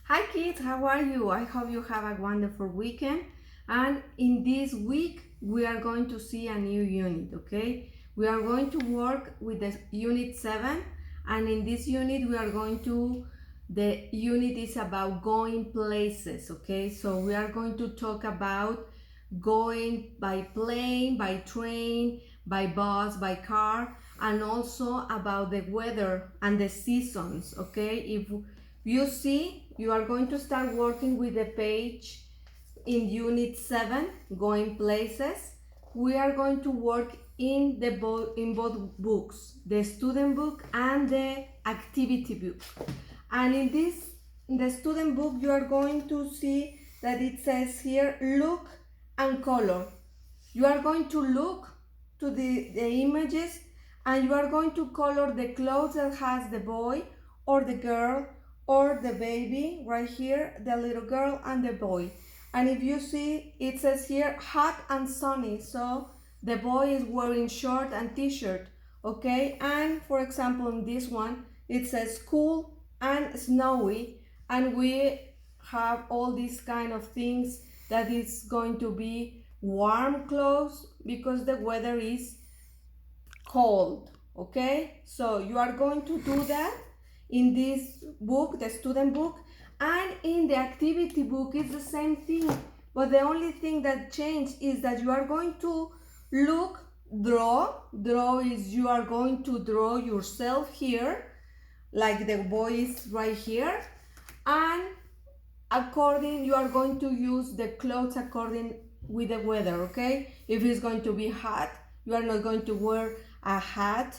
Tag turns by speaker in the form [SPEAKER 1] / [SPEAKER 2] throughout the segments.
[SPEAKER 1] Hi kids, how are you? I hope you have a wonderful weekend. And in this week, we are going to see a new unit, okay? We are going to work with the unit 7, and in this unit, the unit is about going places, okay? So we are going to talk about going by plane, by train, by bus, by car, and also about the weather and the seasons, okay? If you see, you are going to start working with the page in unit 7, going places. We are going to work in both books, the student book and the activity book. And in the student book, you are going to see that it says here, look and color. You are going to look to the images, and you are going to color the clothes that has the boy or the girl or the baby right here, the little girl and the boy. And if you see, it says here hot and sunny, so the boy is wearing short and t-shirt, okay? And for example, in this one, it says cool and snowy, and we have all these kind of things that is going to be warm clothes because the weather is cold, okay? So you are going to do that in this book, the student book, and in the activity book it's the same thing, but the only thing that changed is that you are going to draw is you are going to draw yourself here, like the boy is right here, and you are going to use the clothes according with the weather, okay? If it's going to be hot, you are not going to wear a hat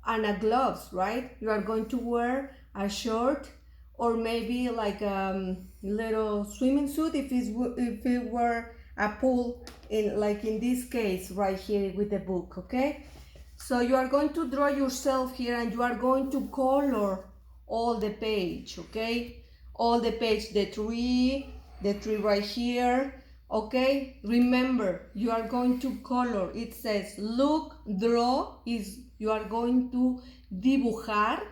[SPEAKER 1] and a gloves, right? You are going to wear a short or maybe like a little swimming suit if it were a pool, in this case right here with the book, okay? So you are going to draw yourself here, and you are going to color all the page, okay? All the page, the tree right here, okay? Remember, you are going to color. It says look, draw is you are going to dibujar,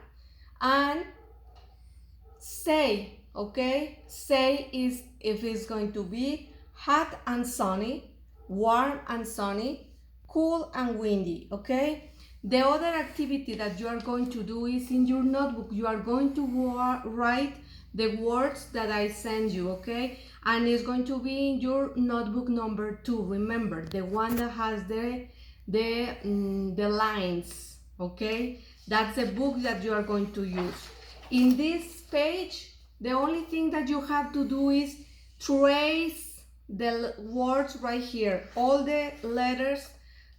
[SPEAKER 1] and say, okay? Say is if it's going to be hot and sunny, warm and sunny, cool and windy, okay? The other activity that you are going to do is in your notebook. You are going to write the words that I send you, okay? And it's going to be in your notebook number 2. Remember, the one that has the lines, okay? That's the book that you are going to use. In this page, the only thing that you have to do is trace the words right here. All the letters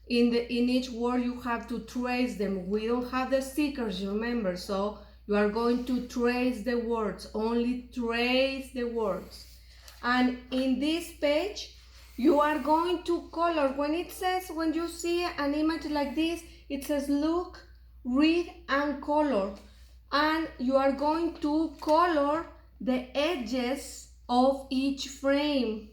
[SPEAKER 1] in each word, you have to trace them. We don't have the stickers, remember, so you are going to trace the words, only trace the words. And in this page, you are going to color. When you see an image like this, it says look, read, and color. And you are going to color the edges of each frame,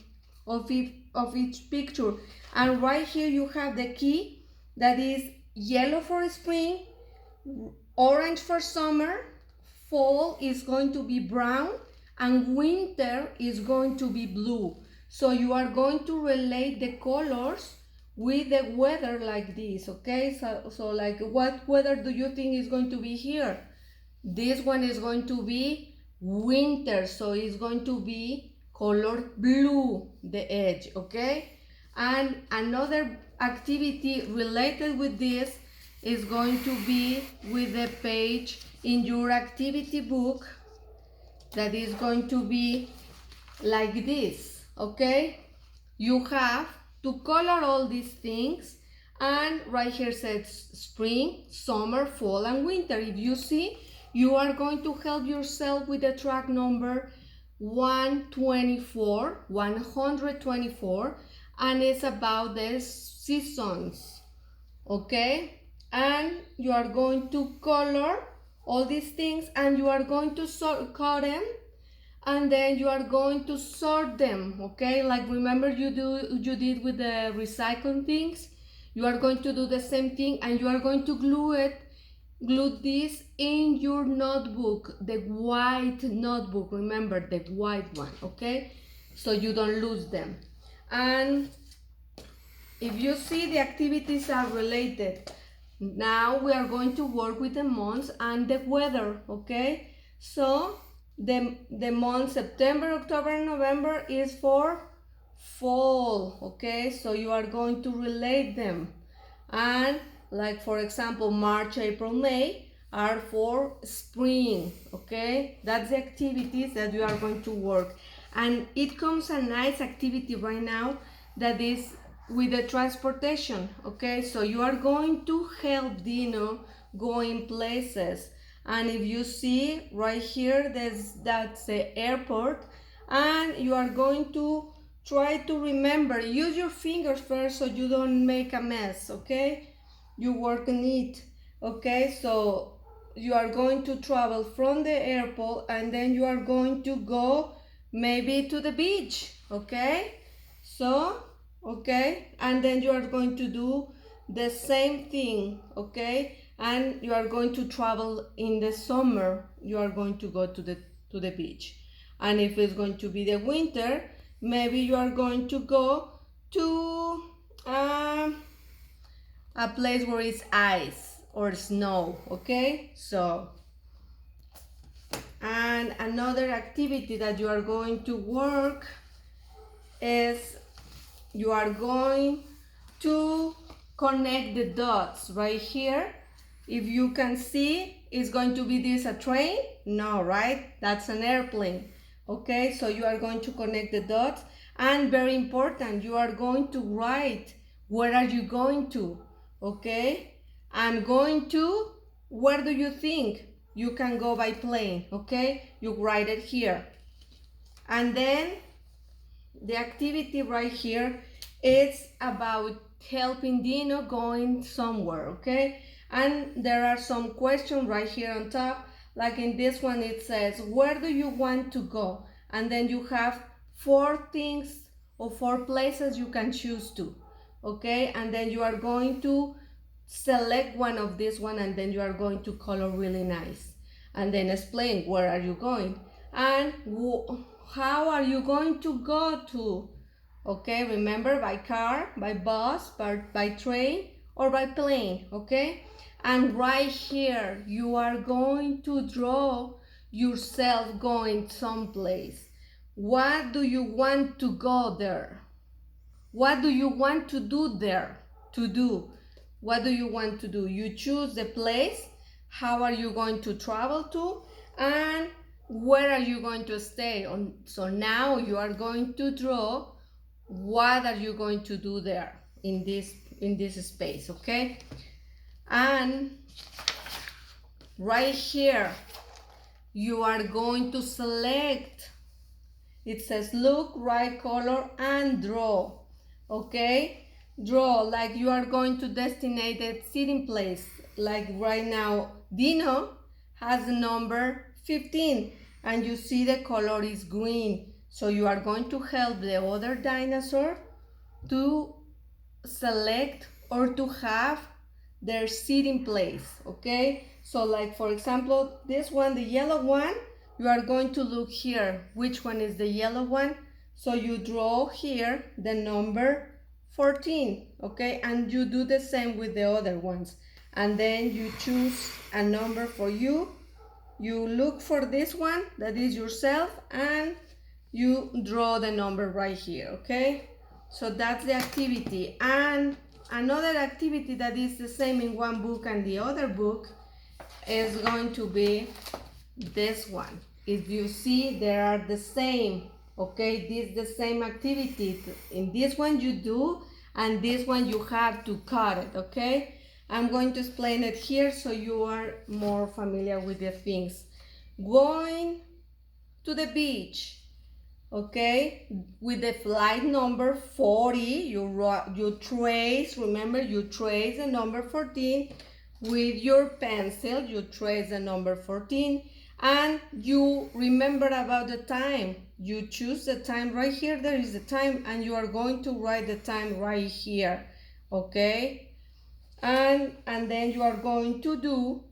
[SPEAKER 1] of each picture. And right here you have the key that is yellow for spring, orange for summer, fall is going to be brown, and winter is going to be blue. So you are going to relate the colors with the weather like this, okay? So like, what weather do you think is going to be here? This one is going to be winter, so it's going to be color blue, the edge, okay? And another activity related with this is going to be with the page in your activity book that is going to be like this, okay? You have to color all these things, and right here says spring, summer, fall, and winter. If you see, you are going to help yourself with the track number 124, and it's about the seasons, okay? And you are going to color all these things, and you are going to cut them, and then you are going to sort them, okay? Like, remember you did with the recycling things. You are going to do the same thing, and you are going to glue it glue this in your notebook, the white notebook, remember the white one, okay? So you don't lose them. And if you see, the activities are related. Now we are going to work with the months and the weather, okay? So the month September, October, and November is for fall, okay? So you are going to relate them. And like for example, March, April, May are for spring, okay? That's the activities that you are going to work. And it comes a nice activity right now that is with the transportation, okay? So you are going to help Dino go in places. And if you see right here, that's the airport, and you are going to try to remember, use your fingers first so you don't make a mess, okay? You work neat, okay? So you are going to travel from the airport and then you are going to go maybe to the beach, okay? So, okay, and then you are going to do the same thing, okay? And you are going to travel in the summer, you are going to go to the beach. And if it's going to be the winter, maybe you are going to go to a place where it's ice or snow, okay? So, and another activity that you are going to work is you are going to connect the dots right here. If you can see, it's going to be this a train? No, right? That's an airplane. Okay, so you are going to connect the dots, and very important, you are going to write where are you going to, okay? I'm going to, where do you think you can go by plane, okay? You write it here. And then the activity right here is about helping Dino going somewhere, okay? And there are some questions right here on top. Like in this one, it says, where do you want to go? And then you have 4 things or 4 places you can choose to, okay? And then you are going to select one of this one, and then you are going to color really nice. And then explain where are you going and how are you going to go to, okay? Remember, by car, by bus, by train, or by plane, okay? And right here, you are going to draw yourself going someplace. What do you want to go there? What do you want to do there? To do. What do you want to do? You choose the place. How are you going to travel to? And where are you going to stay? So now you are going to draw what are you going to do there in this space, okay? And right here, you are going to select. It says look, write, color, and draw, okay? Draw, like you are going to designated sitting place. Like right now, Dino has the number 15, and you see the color is green. So you are going to help the other dinosaur to select or to have their sitting place, okay? So like for example, this one, the yellow one, you are going to look here, which one is the yellow one? So you draw here the number 14, okay? And you do the same with the other ones. And then you choose a number for you. You look for this one, that is yourself, and you draw the number right here, okay? So that's the activity. And another activity that is the same in one book and the other book is going to be this one. If you see, they are the same, okay? This is the same activity. In this one you do, and this one you have to cut it, okay? I'm going to explain it here so you are more familiar with the things. Going to the beach, okay, with the flight number 40, you trace, remember, you trace the number 14 with your pencil. You trace the number 14 and you remember about the time. You choose the time right here, there is the time, and you are going to write the time right here, okay? And then you are going to do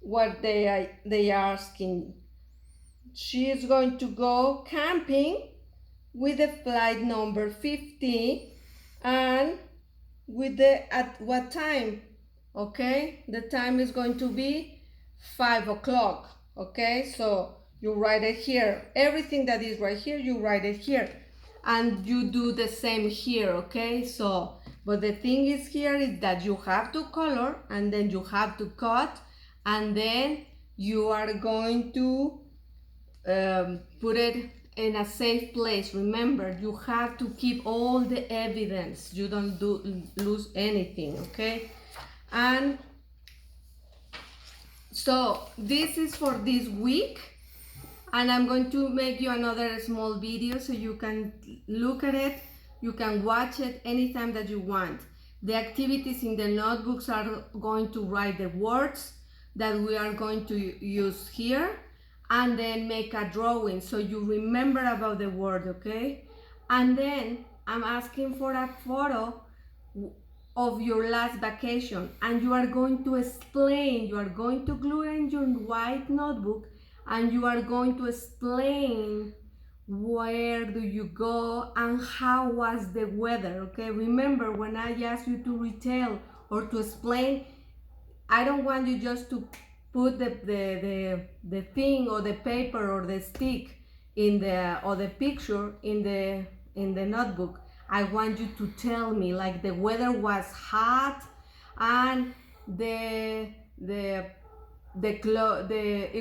[SPEAKER 1] what they are asking. She is going to go camping with the flight number 50 and with the at what time? Okay, the time is going to be 5 o'clock. Okay, so you write it here. Everything that is right here, you write it here. And you do the same here, okay? So, but the thing is here is that you have to color and then you have to cut and then you are going to put it in a safe place. Remember, you have to keep all the evidence. You don't lose anything, okay? And so this is for this week, and I'm going to make you another small video so you can look at it. You can watch it anytime that you want. The activities in the notebooks are going to write the words that we are going to use here, and then make a drawing so you remember about the word, okay? And then I'm asking for a photo of your last vacation, and you are going to explain, you are going to glue it in your white notebook, and you are going to explain where do you go and how was the weather, okay? Remember, when I ask you to retell or to explain, I don't want you just to put the thing or the paper or the stick in the or the picture in the notebook. I want you to tell me, like, the weather was hot and it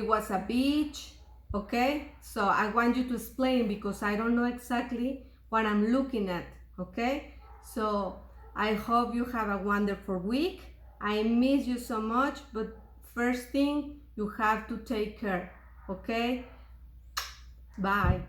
[SPEAKER 1] was a beach, okay? So I want you to explain because I don't know exactly what I'm looking at, okay? So I hope you have a wonderful week. I miss you so much, but first thing, you have to take care, okay? Bye.